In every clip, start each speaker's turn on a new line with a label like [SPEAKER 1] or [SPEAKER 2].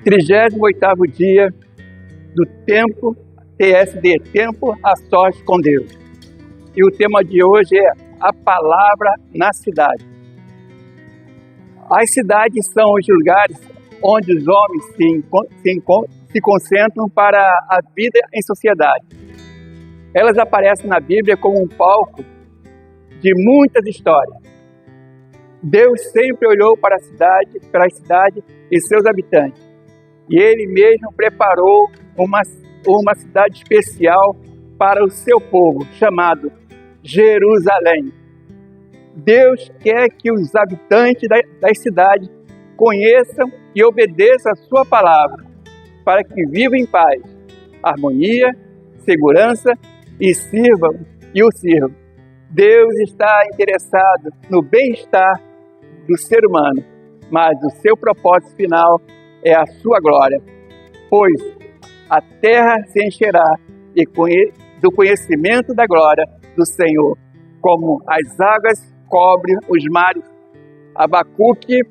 [SPEAKER 1] 38º dia do tempo TSD, Tempo a Sós com Deus. E o tema de hoje é a palavra na cidade. As cidades são os lugares onde os homens se concentram para a vida em sociedade. Elas aparecem na Bíblia como um palco de muitas histórias. Deus sempre olhou para a cidade e seus habitantes. E Ele mesmo preparou uma cidade especial para o seu povo, chamado Jerusalém. Deus quer que os habitantes das cidades conheçam e obedeçam a sua palavra, para que vivam em paz, harmonia, segurança e o sirvam. Deus está interessado no bem-estar do ser humano, mas o seu propósito final é a sua glória, pois a terra se encherá do conhecimento da glória do Senhor, como as águas cobrem os mares. Abacuque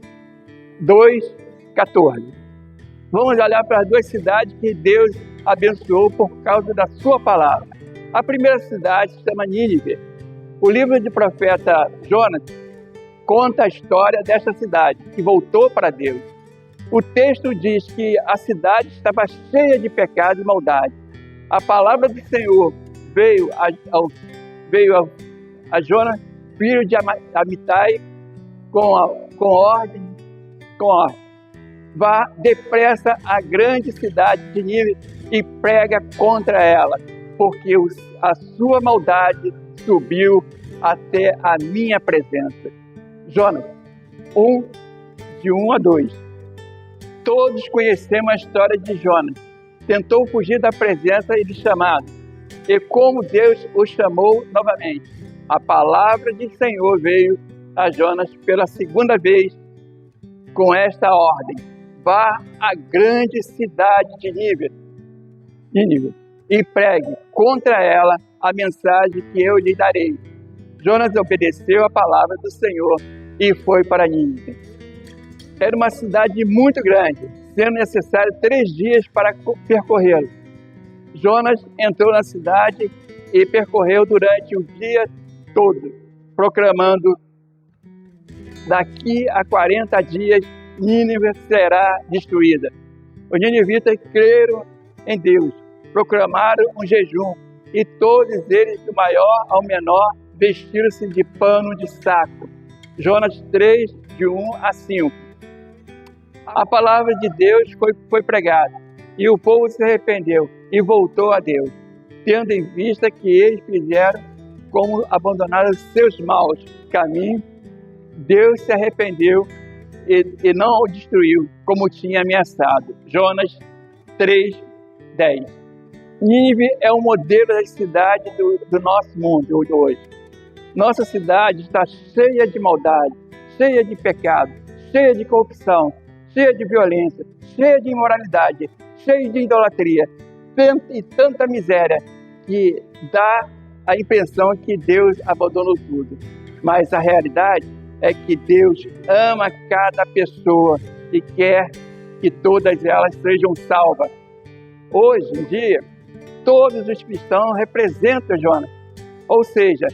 [SPEAKER 1] 2:14. Vamos olhar para as duas cidades que Deus abençoou por causa da sua palavra. A primeira cidade se chama Nínive. O livro de profeta Jonas conta a história desta cidade, que voltou para Deus. O texto diz que a cidade estava cheia de pecado e maldade. A palavra do Senhor veio a Jonas, filho de Amitai, com ordem. Vá depressa à grande cidade de Nínive e prega contra ela, porque a sua maldade subiu até a minha presença. Jonas 1:1-2. Todos conhecemos a história de Jonas. Tentou fugir da presença e do chamado, e como Deus o chamou novamente. A palavra do Senhor veio a Jonas pela segunda vez com esta ordem: vá à grande cidade de Nínive e pregue contra ela a mensagem que eu lhe darei. Jonas obedeceu a palavra do Senhor e foi para Nínive. Era uma cidade muito grande, sendo necessário 3 dias para percorrê-la. Jonas entrou na cidade e percorreu durante o dia todo, proclamando: daqui a 40 dias Nínive será destruída. Os ninivitas creram em Deus, proclamaram um jejum, e todos eles, do maior ao menor, vestiram-se de pano de saco. Jonas 3:1-5. A palavra de Deus foi pregada, e o povo se arrependeu e voltou a Deus, tendo em vista que eles fizeram como abandonaram seus maus caminhos. Deus se arrependeu e não o destruiu, como tinha ameaçado. Jonas 3:10. Nínive é um modelo da cidade do nosso mundo hoje. Nossa cidade está cheia de maldade, cheia de pecado, cheia de corrupção, cheia de violência, cheia de imoralidade, cheia de idolatria, e tanta miséria que dá a impressão que Deus abandonou tudo. Mas a realidade é que Deus ama cada pessoa e quer que todas elas sejam salvas. Hoje em dia, todos os cristãos representam Jonas, ou seja,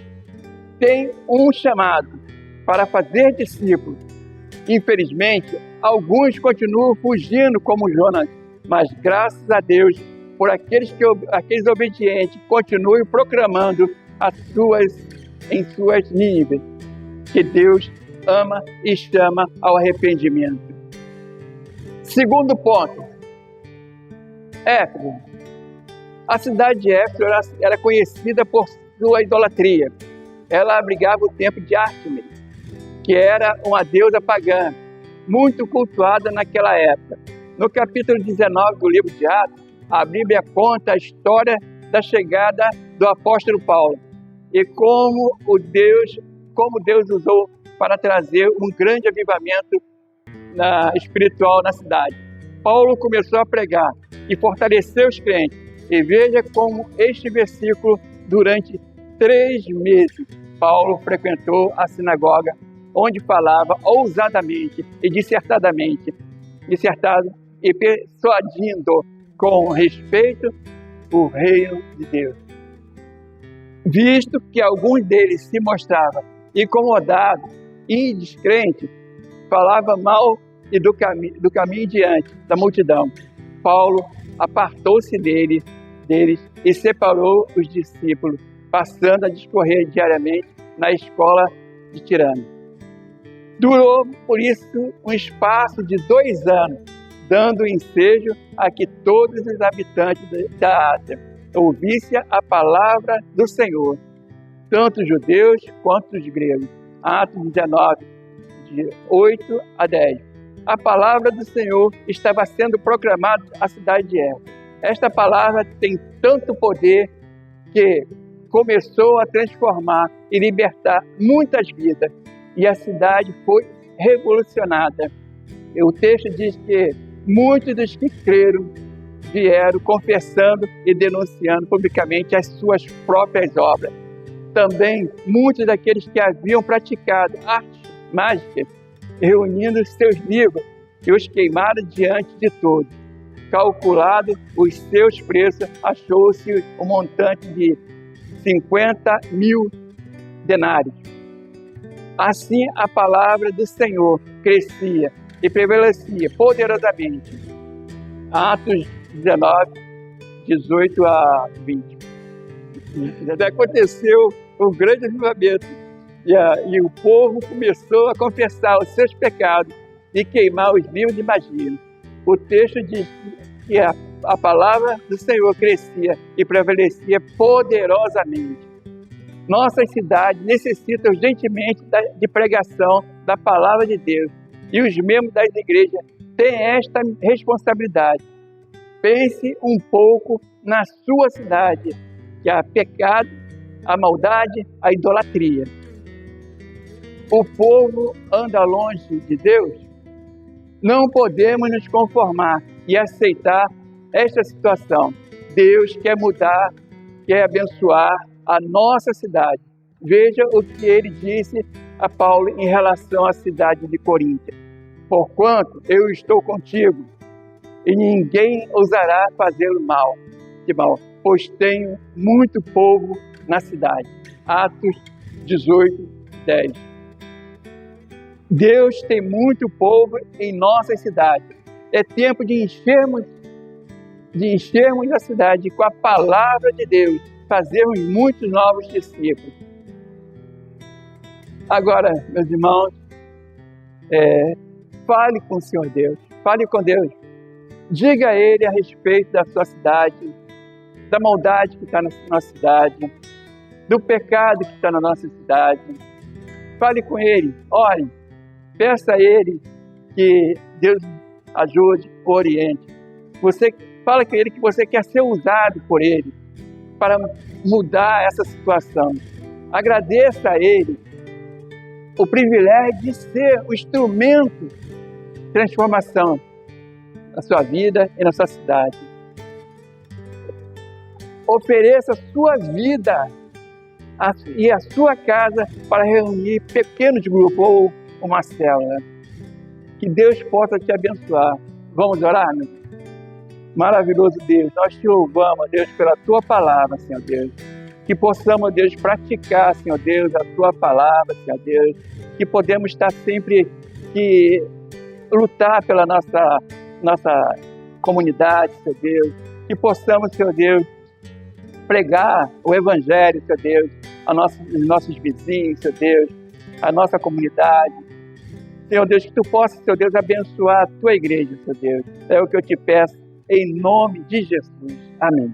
[SPEAKER 1] tem um chamado para fazer discípulos. Infelizmente, alguns continuam fugindo como Jonas, mas graças a Deus por aqueles obedientes continuem proclamando em suas Nínive, que Deus ama e chama ao arrependimento. Segundo ponto, Éfeso. A cidade de Éfeso era conhecida por sua idolatria. Ela abrigava o templo de Ártemis, que era uma deusa pagã, muito cultuada naquela época. No capítulo 19 do livro de Atos, a Bíblia conta a história da chegada do apóstolo Paulo e como Deus usou para trazer um grande avivamento espiritual na cidade. Paulo começou a pregar e fortalecer os crentes. E veja como este versículo, durante 3 meses, Paulo frequentou a sinagoga, onde falava ousadamente e dissertado e persuadindo com respeito o reino de Deus. Visto que alguns deles se mostravam incomodados e descrentes, falava mal e do caminho diante da multidão, Paulo apartou-se deles e separou os discípulos, passando a discorrer diariamente na escola de Tirano. Durou, por isso, um espaço de 2 anos, dando ensejo a que todos os habitantes da Ásia ouvissem a palavra do Senhor, tanto os judeus quanto os gregos. Atos 19, de 8 a 10. A palavra do Senhor estava sendo proclamada à cidade de Éfeso. Esta palavra tem tanto poder que começou a transformar e libertar muitas vidas, e a cidade foi revolucionada. O texto diz que muitos dos que creram vieram confessando e denunciando publicamente as suas próprias obras. Também muitos daqueles que haviam praticado artes mágicas, reunindo seus livros e os queimaram diante de todos. Calculado os seus preços, achou-se um montante de 50.000 denários. Assim a palavra do Senhor crescia e prevalecia poderosamente. Atos 19, 18 a 20. Aconteceu um grande avivamento e o povo começou a confessar os seus pecados e queimar os livros de magia. O texto diz que a palavra do Senhor crescia e prevalecia poderosamente. Nossas cidades necessitam urgentemente de pregação da palavra de Deus, e os membros das igrejas têm esta responsabilidade. Pense um pouco na sua cidade, que há pecado, a maldade, a idolatria. O povo anda longe de Deus. Não podemos nos conformar e aceitar esta situação. Deus quer mudar, quer abençoar a nossa cidade. Veja o que ele disse a Paulo em relação à cidade de Corinto. Porquanto eu estou contigo, e ninguém ousará fazer-o mal, pois tenho muito povo na cidade. Atos 18, 10. Deus tem muito povo em nossa cidade. É tempo de enchermos a cidade com a palavra de Deus, fazermos muitos novos discípulos. Agora, meus irmãos, fale com o Senhor Deus, fale com Deus. Diga a Ele a respeito da sua cidade, da maldade que está na nossa cidade, do pecado que está na nossa cidade. Fale com Ele, ore, peça a Ele que Deus ajude, oriente. Você fala com Ele que você quer ser usado por Ele para mudar essa situação. Agradeça a Ele o privilégio de ser o instrumento de transformação na sua vida e na sua cidade. Ofereça a sua vida e a sua casa para reunir pequenos grupos ou uma célula. Que Deus possa te abençoar. Vamos orar, meu? Maravilhoso Deus, nós te louvamos, Deus, pela tua palavra, Senhor Deus. Que possamos, Deus, praticar, Senhor Deus, a tua palavra, Senhor Deus. Que podemos estar sempre lutar pela nossa comunidade, Senhor Deus. Que possamos, Senhor Deus, pregar o Evangelho, Senhor Deus, aos nossos vizinhos, Senhor Deus, a nossa comunidade. Senhor Deus, que tu possas, Senhor Deus, abençoar a tua igreja, Senhor Deus. É o que eu te peço, em nome de Jesus. Amém.